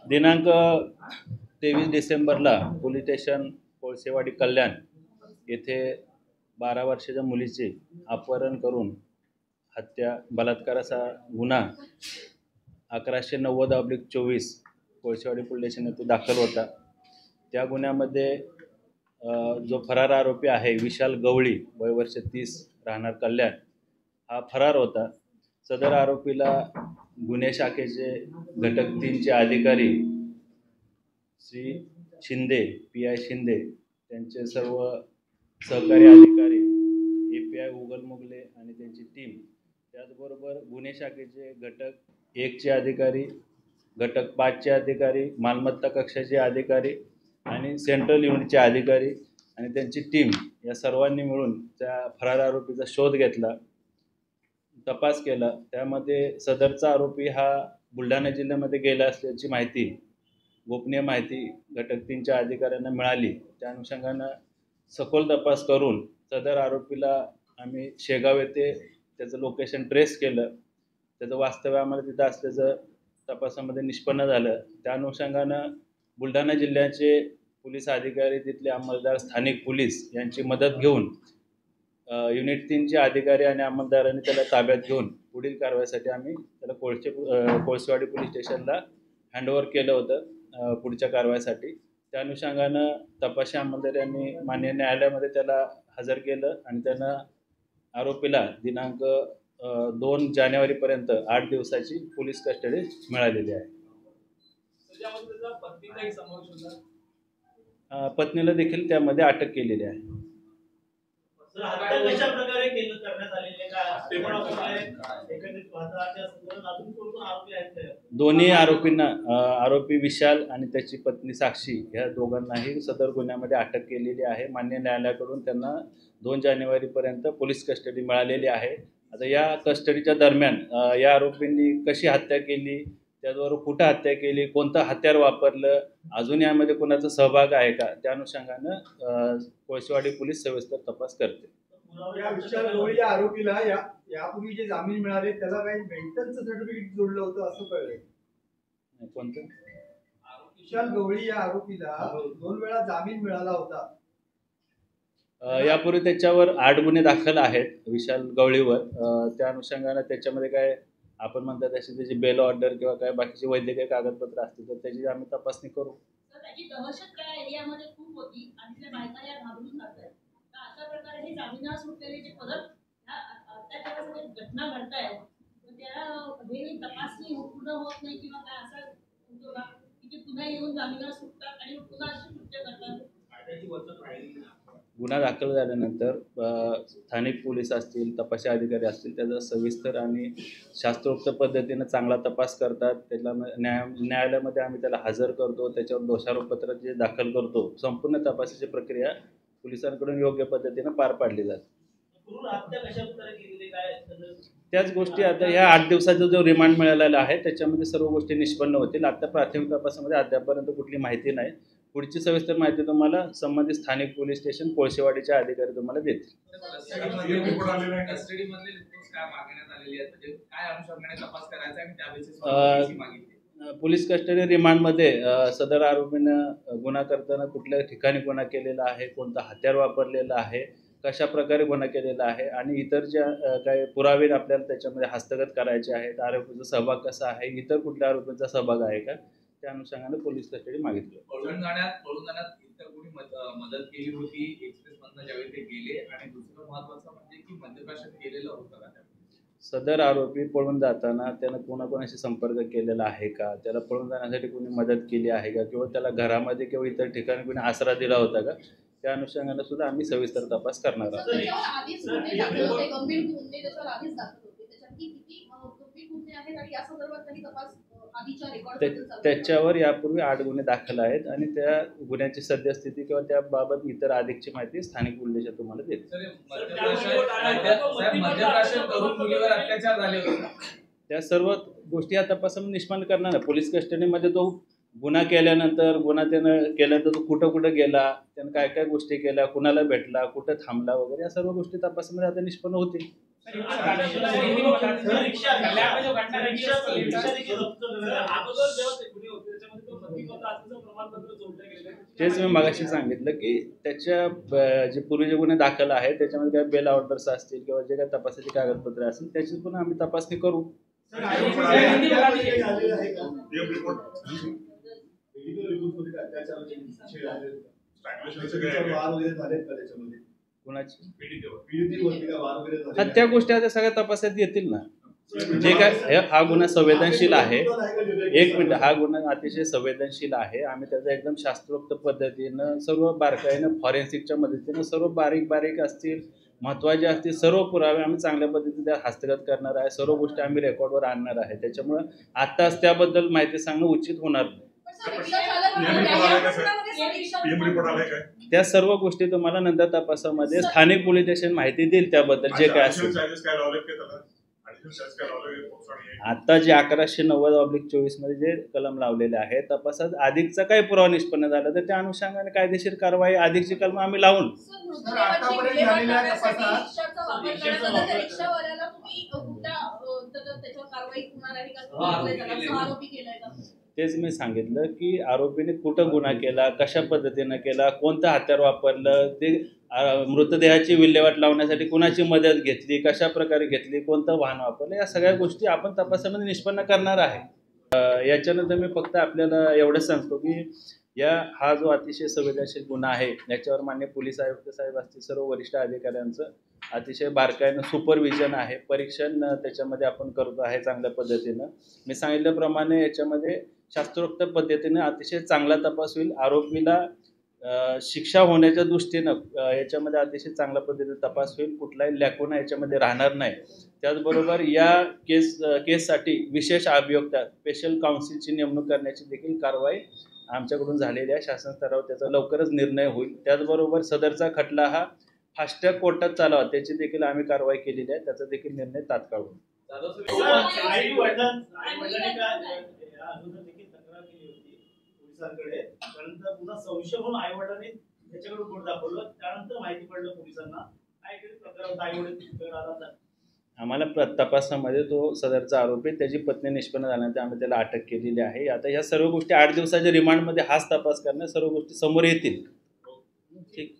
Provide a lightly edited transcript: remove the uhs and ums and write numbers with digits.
दिनांक 23 डिसेंबरला police station Kolsewadi कल्याण येथे 12 वर्षाच्या मुलीचे अपहरण करून हत्या बलात्काराचा गुन्हा 1190/24 कोळसेवाडी पोलीस स्टेशन येथे दाखल होता। त्या गुन्ह्यामध्ये जो फरार आरोपी आहे विशाल गवळी वय वर्ष 30 राहणार कल्याण हा फरार होता। सदर आरोपीला गुन्हे शाखेचे घटक 3 चे अधिकारी श्री शिंदे PI शिंदे त्यांचे सर्व सहकारी अधिकारी API उगल मुगले आणि त्यांची टीम, त्याचबरोबर गुन्हे शाखेचे घटक 1 चे अधिकारी, घटक 5 चे अधिकारी, मालमत्ता कक्षाचे अधिकारी आणि सेंट्रल युनिटचे अधिकारी आणि त्यांची टीम या सर्वांनी मिळून त्या फरार आरोपीचा शोध घेतला, तपास केला। त्यामध्ये सदरचा आरोपी हा बुलढाणा जिल्ह्यामध्ये गेला असल्याची माहिती, गोपनीय माहिती घटक 3 च्या अधिकाऱ्यांना मिळाली। त्या अनुषंगाने सखोल तपास करून सदर आरोपीला आम्ही शेगाव येथे त्याचं लोकेशन ट्रेस केलं। त्याचं वास्तव्य आम्हाला तिथं असल्याचं तपासामध्ये निष्पन्न झालं। त्या अनुषंगाने बुलढाणा जिल्ह्याचे पोलीस अधिकारी, तिथले अंमलदार, स्थानिक पोलीस यांची मदत घेऊन युनिट 3 चे अधिकारी आणि अंमलदारांनी त्याला ताब्यात घेऊन पुढील कारवाईसाठी आम्ही त्याला कोळसेवाडी पोलीस स्टेशनला हँडओव्हर केलं होतं पुढच्या कारवाईसाठी। त्या अनुषंगाने तपासी अंमलदार यांनी माननीय न्यायालयामध्ये त्याला हजर केलं आणि त्यानं आरोपीला दिनांक 2 जानेवारीपर्यंत 8 दिवसाची पोलीस कस्टडी मिळालेली आहे। पत्नीला देखील त्यामध्ये अटक केलेली आहे। दोन्ही आरोपींना, आरोपी विशाल आणि त्याची पत्नी साक्षी या दोघांनाही सदर गुन्ह्यामध्ये अटक केलेली आहे। मान्य न्यायालयाकडून त्यांना 2 जानेवारीपर्यंत पोलीस कस्टडी मिळालेली आहे। आता या कस्टडीच्या दरम्यान या आरोपींनी कशी हत्या केली, त्याचबरोबर कुठं हत्या केली, कोणतं हत्यार वापरलं, अजून यामध्ये कोणाचा सहभाग आहे का, त्या अनुषंगानं कोळसेवाडी पोलीस सविस्तर तपास करते। या विशाल गवळी या आरोपीला यापूर्वी जे जामीन मिळाले त्याला काही मेंटेनन्स सर्टिफिकेट जोडलं होतं असं कळलंय। कोणतं? विशाल गवळी या आरोपीला 2 वेळा जामीन मिळाला होता। यापूर्वी त्याच्यावर 8 गुन्हे दाखल आहेत विशाल गवळीवर। त्या अनुषंगाने त्याच्यामध्ये काय आपण म्हणतात अशी त्याची बेल ऑर्डर किंवा काय बाकीचे वैद्यकीय कागदपत्र असतील तर त्याची आम्ही तपासणी करू। त्याची दहशत त्या एरियामध्ये खूप होती आणि त्या बायका या घाबरून जातात। तर अशा प्रकारे हे जामिनावर सुटलेले जे परत अत्याचाराच्या घटना घडतायत तर त्याला हे तपासणी पूर्ण होत नाही किंवा काय असं होतो का की ते पुन्हा येऊन जामिनावर सुटतात आणि पुन्हा अशी कृत्य करतात? गुन्हा दाखल झाल्यानंतर स्थानिक पोलीस असतील, तपासी अधिकारी असतील त्याचा सविस्तर आणि शास्त्रोक्त पद्धतीने चांगला तपास करतात। त्याला न्यायालयामध्ये आम्ही त्याला हजर करतो, त्याच्यावर दोषारोपपत्र जे दाखल करतो। संपूर्ण तपासाची प्रक्रिया पोलिसांकडून योग्य पद्धतीने पार पाडली जाते। त्याच गोष्टी आता या 8 दिवसाचा जो रिमांड मिळालेला आहे त्याच्यामध्ये सर्व गोष्टी निष्पन्न होतील। आता प्राथमिक तपासामध्ये अद्यापर्यंत कुठली माहिती नाही। पुढची सविस्तर माहिती तुम्हाला संबंधित स्थानिक पोलीस स्टेशन कोळसेवाडीचे अधिकारी तुम्हाला देतील। पोलीस कस्टडी रिमांडमध्ये सदर आरोपीनं गुन्हा करताना कुठल्या ठिकाणी गुन्हा केलेला आहे, कोणता हत्यार वापरलेला आहे, कशा प्रकारे गुन्हा केलेला आहे आणि इतर ज्या काही पुरावे आपल्याला त्याच्यामध्ये हस्तगत करायचे आहेत, आरोपीचा सहभाग कसा आहे, इतर कुठल्या आरोपींचा सहभाग आहे का, त्या अनुषंगाने पोलीस कस्टडी मागितली। पळून जाण्यात इतर कोणी मदत केली होती एक्सप्रेसमधनं ज्यावेळी ते गेले, आणि दुसरं महत्त्वाचं म्हणजे की मद्यप्राशन केलेलं होतं का? सदर आरोपी पळून जाताना त्यानं कोणाकोणाशी संपर्क केलेला आहे का, त्याला पळून जाण्यासाठी कोणी मदत केली आहे का, किंवा त्याला घरामध्ये किंवा इतर ठिकाणी कोणी आसरा दिला होता का, त्या अनुषंगाने सुद्धा आम्ही सविस्तर तपास करणार आहोत। त्याच्यावर यापूर्वी 8 गुन्हे दाखल आहेत आणि त्या गुन्ह्याची सद्यस्थिती किंवा त्याबाबत इतर अधिकची माहिती स्थानिक पोलीस स्टेशन तुम्हाला देईल। त्या सर्व गोष्टी या तपासामध्ये निष्पन्न करणार आहे। पोलीस कस्टडीमध्ये तो गुन्हा केल्यानंतर तो कुठं गेला, त्यानं काय काय गोष्टी केल्या, कुणाला भेटला, कुठं थांबला वगैरे या सर्व गोष्टी तपासामध्ये आता निष्पन्न होतील। चाचणीचं प्रमाणपत्र जोडलं गेलं. तेच मी मगाशी सांगितलं की त्याच्या जे पूर्वीचे गुन्हे दाखल आहेत त्याच्यामध्ये काय बेल ऑर्डर्स असतील किंवा जे काही तपासाची कागदपत्रे असतील त्याची पण आम्ही तपासणी करू. सर, आरोपी काही झालेलं आहे का? Medical report मध्ये काय त्याच्यावर छेड आहे का? त्याच्यावर वार वगैरे झालेत का त्याच्यामध्ये? कुणाची पीडितेवरती काय वार वगैरे हा झाले? त्या गोष्टी आता सगळ्या तपासात येतील ना. जे काय हा गुन्हा संवेदनशील आहे. एक मिनिट, हा गुन्हा अतिशय संवेदनशील आहे. आम्ही त्याचा एकदम शास्त्रोक्त पद्धतीनं सर्व बारकाईनं फॉरेन्सिकच्या मदतीनं सर्व बारीक असतील महत्त्वाचे असतील सर्व पुरावे आम्ही चांगल्या पद्धतीने हस्तगत करणार आहे. सर्व गोष्टी आम्ही रेकॉर्डवर आणणार आहे. त्याच्यामुळं आत्ताच त्याबद्दल माहिती सांगणं उचित होणार नाही. त्या सर्व गोष्टी तुम्हाला नंतर तपासामध्ये स्थानिक पोलीस स्टेशन माहिती देईल त्याबद्दल जे काय असेल. आता जे 1190/24 मध्ये जे कलम लावलेले आहे तपासात अधिकचा काही पुरावा निष्पन्न झाला तर त्या अनुषंगाने कायदेशीर कारवाई अधिकची कलम आम्ही लावून आतापर्यंत झालेल्या तपासात तेच मी सांगितलं की आरोपीने कुठं गुन्हा केला, कशा पद्धतीनं केला, कोणतं हत्यार वापरलं, ते मृतदेहाची विल्हेवाट लावण्यासाठी कुणाची मदत घेतली, कशा प्रकारे घेतली, कोणतं वाहन वापरलं, या सगळ्या गोष्टी आपण तपासामध्ये निष्पन्न करणार आहे. याच्यानंतर मी फक्त आपल्याला एवढंच सांगतो की हा जो अतिशय संवेदनशील गुन्हा आहे याच्यावर मान्य पोलीस आयुक्त साहेब असतील सर्व वरिष्ठ अधिकाऱ्यांचं अतिशय बारकाईनं सुपरविजन आहे. परीक्षण त्याच्यामध्ये आपण करतो आहे चांगल्या पद्धतीनं. मी सांगितल्याप्रमाणे याच्यामध्ये शास्त्रोक्त पद्धतीने अतिशय चांगला तपास होईल. आरोपीला शिक्षा होण्याच्या दृष्टीनं याच्यामध्ये अतिशय चांगल्या पद्धतीने तपास होईल. कुठलाही लॅकुना याच्यामध्ये राहणार नाही. त्याचबरोबर या केससाठी विशेष अभियोक्ता स्पेशल काउन्सिलची नेमणूक करण्याची देखील कारवाई आमच्याकडून झालेली आहे. शासन स्तरावर त्याचा लवकरच निर्णय होईल. त्याचबरोबर सदरचा खटला हा फास्ट ट्रॅक कोर्टात चालावा त्याची देखील आम्ही कारवाई केलेली आहे. त्याचा देखील निर्णय तात्काळ होईल. आई वडिलांनी देखील तक्रार केली होती पोलिसांकडे. त्यानंतर पुन्हा संशय म्हणून आई वडिलांनी त्याच्याकडे बोट दाखवलं. त्यानंतर माहिती पडलं पोलिसांना काय प्रकार होता. आई वडील आम्हाला तपासामध्ये तो सदरचा आरोपी त्याची पत्नी निष्पन्न झाल्यानंतर आम्ही त्याला अटक केलेली आहे. आता ह्या सर्व गोष्टी 8 दिवसाच्या रिमांडमध्ये हाच तपास करणे सर्व गोष्टी समोर येतील. ठीक.